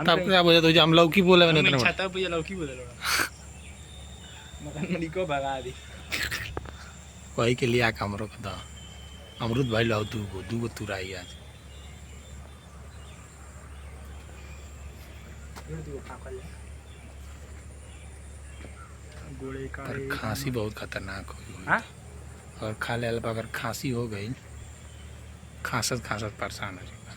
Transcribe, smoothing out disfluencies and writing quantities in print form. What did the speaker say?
तब क्या बोले तो हम लौकी बोले मैंने मैं छाता पे लौकी बोले लोड़ा मकान में निको भगा दी वही के लिए आका हमरो कदा अमरुद भाई लाओ दूगो तुराई आज गोले का पर खांसी बहुत खतरनाक हुई हां और खा ले अगर खांसी हो गई खांसत खांसत परेशान हो जाएगा।